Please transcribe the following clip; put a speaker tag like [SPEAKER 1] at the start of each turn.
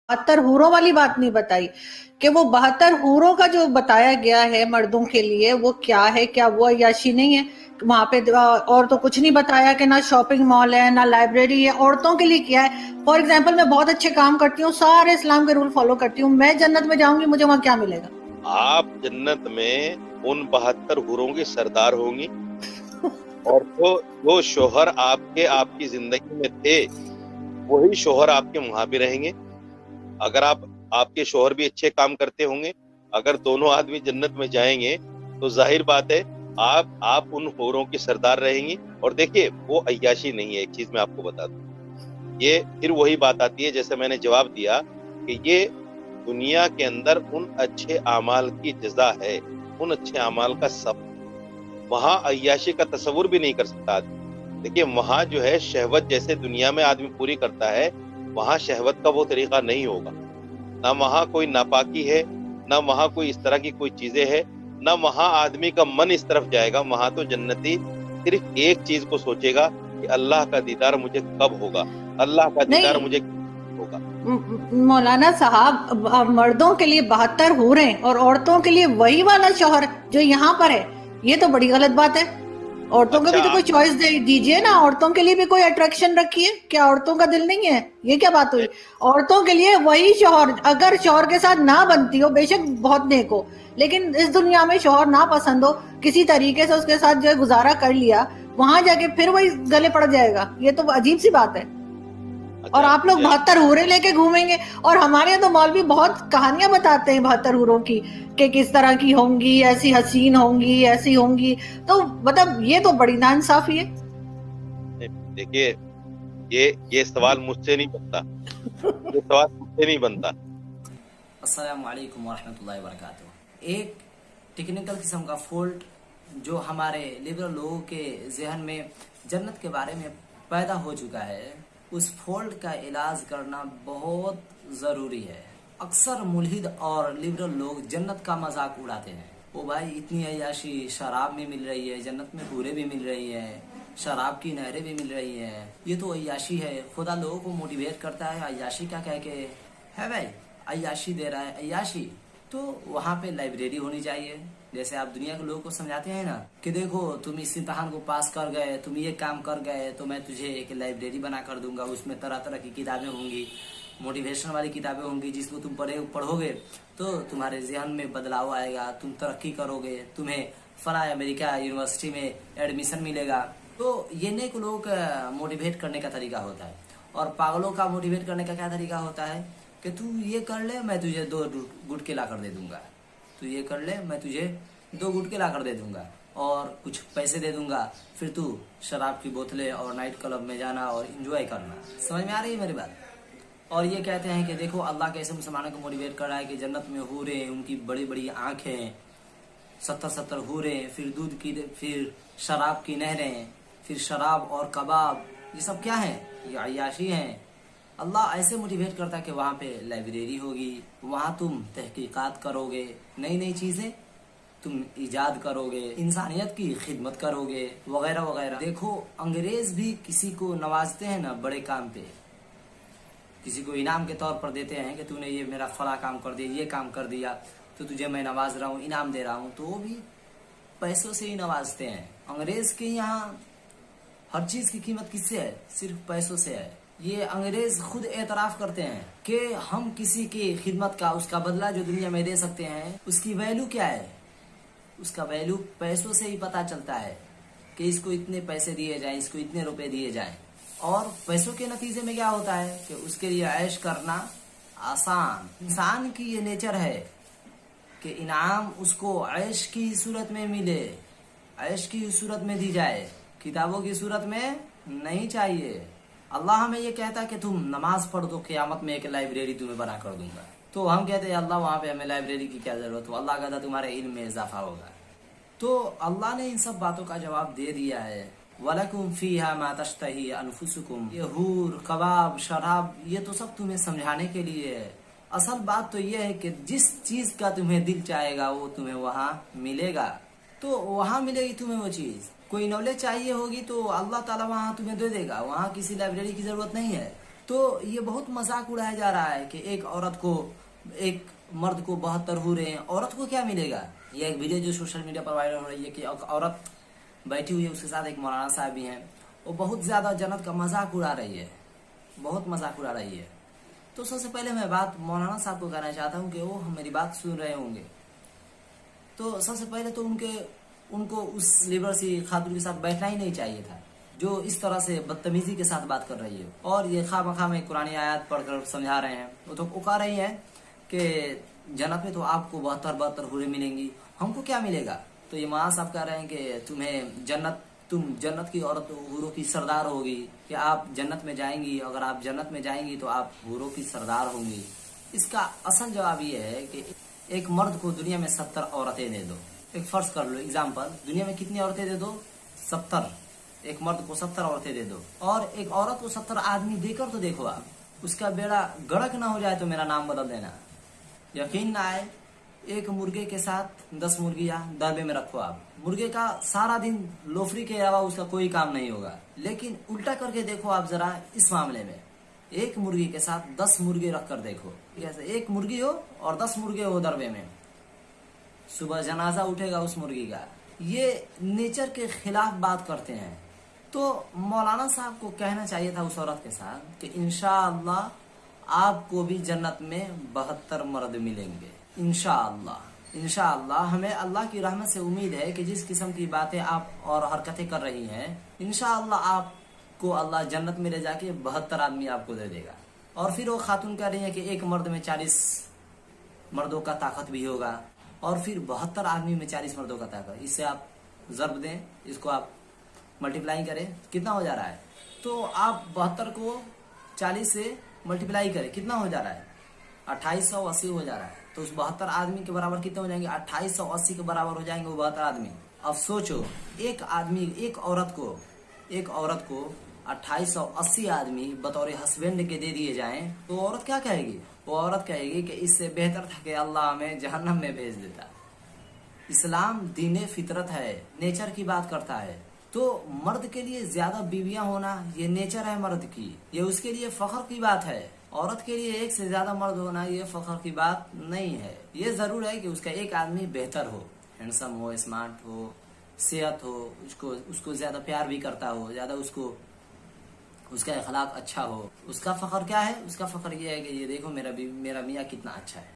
[SPEAKER 1] बहत्तर हूरों वाली बात नहीं बताई कि वो 72 हूरों का जो बताया गया है मर्दों के लिए वो क्या है, क्या वो अय्याशी नहीं है? वहां पे और तो कुछ नहीं बताया कि ना शॉपिंग मॉल है ना लाइब्रेरी है। औरतों के लिए क्या है? फॉर एग्जाम्पल मैं बहुत अच्छे काम करती हूँ, सारे इस्लाम के रूल फॉलो करती हूँ, मैं जन्नत में जाऊंगी, मुझे वहां क्या मिलेगा?
[SPEAKER 2] आप जन्नत में उन 72 हूरों की सरदार होंगी और जो शोहर आपकी जिंदगी में थे वही शोहर आपके वहां भी रहेंगे। अगर आपके शोहर भी अच्छे काम करते होंगे, अगर दोनों आदमी जन्नत में जाएंगे तो जाहिर बात है आप उन हूरों की सरदार रहेंगी। और देखिए वो अय्याशी नहीं है, एक चीज मैं आपको बता दूं, ये फिर वही बात आती है जैसे मैंने जवाब दिया कि ये दुनिया के अंदर उन अच्छे अमाल की जजा है, उन अच्छे अमाल का सब। वहां अय्याशी का तस्वुर भी नहीं कर सकता आदमी। देखिए वहां जो है शहवत जैसे दुनिया में आदमी पूरी करता है, वहां शहवत का वो तरीका नहीं होगा। ना वहां कोई नापाकी है, ना वहां कोई इस तरह की कोई चीजें है, ना वहां आदमी का मन इस तरफ जाएगा। वहां तो जन्नती सिर्फ एक चीज को सोचेगा कि अल्लाह का दीदार मुझे कब होगा, अल्लाह का दीदार
[SPEAKER 1] नहीं
[SPEAKER 2] मुझे कब होगा।
[SPEAKER 1] मौलाना साहब, मर्दों के लिए 72 हूरें और औरतों के लिए वही वाला शौहर जो यहाँ पर है, ये तो बड़ी गलत बात है। औरतों को
[SPEAKER 2] अच्छा
[SPEAKER 1] भी तो कोई चॉइस दे दीजिए ना, औरतों के लिए भी कोई अट्रैक्शन रखिए। क्या औरतों का दिल नहीं है? ये क्या बात हुई? औरतों के लिए वही शौहर, अगर शौहर के साथ ना बनती हो, बेशक बहुत नेक हो, लेकिन इस दुनिया में शौहर ना पसंद हो, किसी तरीके से उसके साथ जो है गुजारा कर लिया, वहां जाके फिर वही गले पड़ जाएगा, ये तो अजीब सी बात है। और
[SPEAKER 2] अच्छा
[SPEAKER 1] आप लोग
[SPEAKER 2] मुझे
[SPEAKER 1] 72 हूरें लेके घूमेंगे, और हमारे यहाँ तो मौलवी बहुत कहानियां बताते हैं 72 हूरों की कि किस तरह की होंगी, ऐसी हसीन होंगी, ऐसी होंगी। तो मतलब ये तो बड़ी नाइंसाफी है।
[SPEAKER 2] देखिए ये सवाल मुझसे नहीं बनता, ये सवाल मुझसे नहीं बनता।
[SPEAKER 3] अस्सलाम वालेकुम वरहमतुल्लाहि वबरकातुहू। एक टेक्निकल किस्म का फॉल्ट जो हमारे लिबरल लोगों के जहन में जन्नत के बारे में पैदा हो चुका है, उस फॉल्ट का इलाज करना बहुत ज़रूरी है। अक्सर मुल्हिद और लिबरल लोग जन्नत का मजाक उड़ाते हैं। ओ भाई इतनी अय्याशी शराब में मिल रही है, जन्नत में हूरें भी मिल रही है, शराब की नहरें भी मिल रही हैं, ये तो अय्याशी है। खुदा लोगों को मोटिवेट करता है अय्याशी क्या कह के, है भाई अय्याशी दे रहा है अय्याशी। तो वहाँ पे लाइब्रेरी होनी चाहिए, जैसे आप दुनिया के लोगों को समझाते हैं ना कि देखो तुम इस इम्तहान को पास कर गए, तुम ये काम कर गए, तो मैं तुझे एक लाइब्रेरी बना कर दूंगा, उसमें तरह तरह की किताबें होंगी, मोटिवेशन वाली किताबें होंगी, जिसको तुम पढ़ोगे तो तुम्हारे जहन में बदलाव आएगा, तुम तरक्की करोगे, तुम्हें फला अमेरिका यूनिवर्सिटी में एडमिशन मिलेगा। तो ये नेक लोग मोटिवेट करने का तरीका होता है। और पागलों का मोटिवेट करने का क्या तरीका होता है कि तू ये कर ले, मैं तुझे 2 गुटके ला कर दे दूंगा, तू ये कर ले, मैं तुझे 2 गुटके ला कर दे दूंगा और कुछ पैसे दे दूंगा, फिर तू शराब की बोतलें और नाइट क्लब में जाना और एंजॉय करना। समझ में आ रही है मेरी बात? और ये कहते हैं कि देखो अल्लाह कैसे मुसलमानों को मोटिवेट कर रहा है कि जन्नत में हूरें, उनकी बड़ी बड़ी आंखें, 70-70 हूरें, फिर दूध की, फिर शराब की नहरें, फिर शराब और कबाब, ये सब क्या है? ये अय्याशी हैं। अल्लाह ऐसे मोटिवेट करता है कि वहाँ पे लाइब्रेरी होगी, वहाँ तुम तहकीकात करोगे, नई नई चीज़ें तुम इजाद करोगे, इंसानियत की खिदमत करोगे, वगैरह वगैरह। देखो अंग्रेज भी किसी को नवाजते हैं ना बड़े काम पे, किसी को इनाम के तौर पर देते हैं कि तूने ये मेरा फला काम कर दिया, ये काम कर दिया, तो तुझे मैं नवाज रहा हूँ, इनाम दे रहा हूँ, तो वो भी पैसों से ही नवाजते हैं। अंग्रेज के यहाँ हर चीज की कीमत किससे है? सिर्फ पैसों से है। ये अंग्रेज खुद एतराफ करते हैं कि हम किसी की खिदमत का, उसका बदला जो दुनिया में दे सकते हैं, उसकी वैल्यू क्या है? उसका वैल्यू पैसों से ही पता चलता है कि इसको इतने पैसे दिए जाएं, इसको इतने रुपए दिए जाएं। और पैसों के नतीजे में क्या होता है कि उसके लिए ऐश करना आसान। इंसान की ये नेचर है कि इनाम उसको ऐश की सूरत में मिले, ऐश की सूरत में दी जाए, किताबों की सूरत में नहीं चाहिए। अल्लाह हमें ये कहता है कि तुम नमाज पढ़ दो, क़यामत में एक लाइब्रेरी तुम्हें बना कर दूंगा। तो हम कहते हैं अल्लाह वहाँ पे हमें लाइब्रेरी की क्या जरूरत हो? अल्लाह कहता तुम्हारे इल्म में इजाफा होगा। तो अल्लाह ने इन सब बातों का जवाब दे दिया है। वलकुम फीहा मा तश्तही अनफुसुकुम, ये हूर, कबाब, शराब, ये तो सब तुम्हें समझाने के लिए है। असल बात तो ये है कि जिस चीज का तुम्हें दिल चाहेगा वो तुम्हें वहाँ मिलेगा, तो वहाँ मिलेगी तुम्हें वो चीज। कोई नॉलेज चाहिए होगी तो अल्लाह ताला वहाँ तुम्हें दे देगा, वहाँ किसी लाइब्रेरी की जरूरत नहीं है। تو یہ بہت مذاق اڑایا جا رہا ہے کہ ایک عورت کو، ایک مرد کو 72 حوریں ہیں، عورت کو کیا ملے گا؟ یہ ایک ویڈیو جو سوشل میڈیا پر وائرل ہو رہی ہے کہ عورت بیٹھی ہوئی ہے، اس کے ساتھ ایک مولانا صاحب بھی ہیں، وہ بہت زیادہ جنت کا مذاق اڑا رہی ہے، بہت مذاق اڑا رہی ہے۔ تو سب سے پہلے میں بات مولانا صاحب کو کہنا چاہتا ہوں کہ وہ میری بات سن رہے ہوں گے، تو سب سے پہلے تو ان کو اس لیبر سی خاتون کے ساتھ بیٹھنا ہی نہیں چاہیے تھا جو اس طرح سے بدتمیزی کے ساتھ بات کر رہی ہے، اور یہ خواہ مخواہ میں قرآن آیات پڑھ کر سمجھا رہے ہیں۔ وہ تو کہہ رہی ہیں کہ جنت میں تو آپ کو 72 حوریں ملیں گی، ہم کو کیا ملے گا؟ تو یہ مولانا صاحب کہہ رہے ہیں کہ تم جنت کی عورت حوروں کی سردار ہوگی، کہ آپ جنت میں جائیں گی، اگر آپ جنت میں جائیں گی تو آپ حوروں کی سردار ہوں گی۔ اس کا اصل جواب یہ ہے کہ ایک مرد کو دنیا میں 70 عورتیں دے دو، ایک فرض کر لو ایگزامپل، دنیا میں کتنی عورتیں دے دو؟ 70۔ ایک مرد کو 70 عورتیں دے دو، اور ایک عورت کو 70 آدمی دے کر تو دیکھو آپ، اس کا بیڑا گڑک نہ ہو جائے تو میرا نام بدل دینا، یقین نہ آئے۔ ایک مرغے کے ساتھ 10 مرغیاں دربے میں رکھو آپ، مرغے کا سارا دن لوفری کے علاوہ اس کا کوئی کام نہیں ہوگا، لیکن الٹا کر کے دیکھو آپ ذرا اس معاملے میں، ایک مرغی کے ساتھ 10 مرغے رکھ کر دیکھو، ایک مرغی ہو اور 10 مرغے ہو دربے میں، صبح جنازہ اٹھے گا اس مرغی کا۔ یہ نیچر کے خلاف بات کرتے ہیں۔ تو مولانا صاحب کو کہنا چاہیے تھا اس عورت کے ساتھ کہ انشاءاللہ آپ کو بھی جنت میں 72 مرد ملیں گے، انشاءاللہ ہمیں اللہ کی رحمت سے امید ہے کہ جس قسم کی باتیں آپ اور حرکتیں کر رہی ہیں، انشاءاللہ آپ کو اللہ جنت میں لے جا کے 72 آدمی آپ کو دے دے گا۔ اور پھر وہ خاتون کہہ رہی ہیں کہ ایک مرد میں 40 مردوں کا طاقت بھی ہوگا، اور پھر 72 آدمی میں 40 مردوں کا طاقت، اس سے آپ ضرب دیں، اس کو آپ ملٹیپلائی کریں، کتنا ہو جا رہا ہے؟ تو آپ 72 کو 40 سے ملٹیپلائی کریں، کتنا ہو جا رہا ہے؟ 2880 ہو جا رہا ہے۔ تو اس 72 آدمی کے برابر کتنے ہو جائیں گے؟ 2880 کے برابر ہو جائیں گے وہ 72 آدمی۔ اب سوچو، ایک عورت کو 2880 آدمی بطور ہسبینڈ کے دے دیے جائیں تو وہ عورت کیا کہے گی؟ وہ عورت کہے گی کہ اس سے بہتر تھا کہ اللہ ہمیں جہنم میں بھیج دیتا۔ اسلام دین فطرت ہے، نیچر کی بات کرتا ہے۔ تو مرد کے لیے زیادہ بیویاں ہونا یہ نیچر ہے مرد کی، یہ اس کے لیے فخر کی بات ہے۔ عورت کے لیے ایک سے زیادہ مرد ہونا یہ فخر کی بات نہیں ہے۔ یہ ضرور ہے کہ اس کا ایک آدمی بہتر ہو، ہینڈسم ہو، اسمارٹ ہو، صحت ہو، اس کو زیادہ پیار بھی کرتا ہو، زیادہ اس کا اخلاق اچھا ہو۔ اس کا فخر کیا ہے؟ اس کا فخر یہ ہے کہ یہ دیکھو میرا میاں کتنا اچھا ہے۔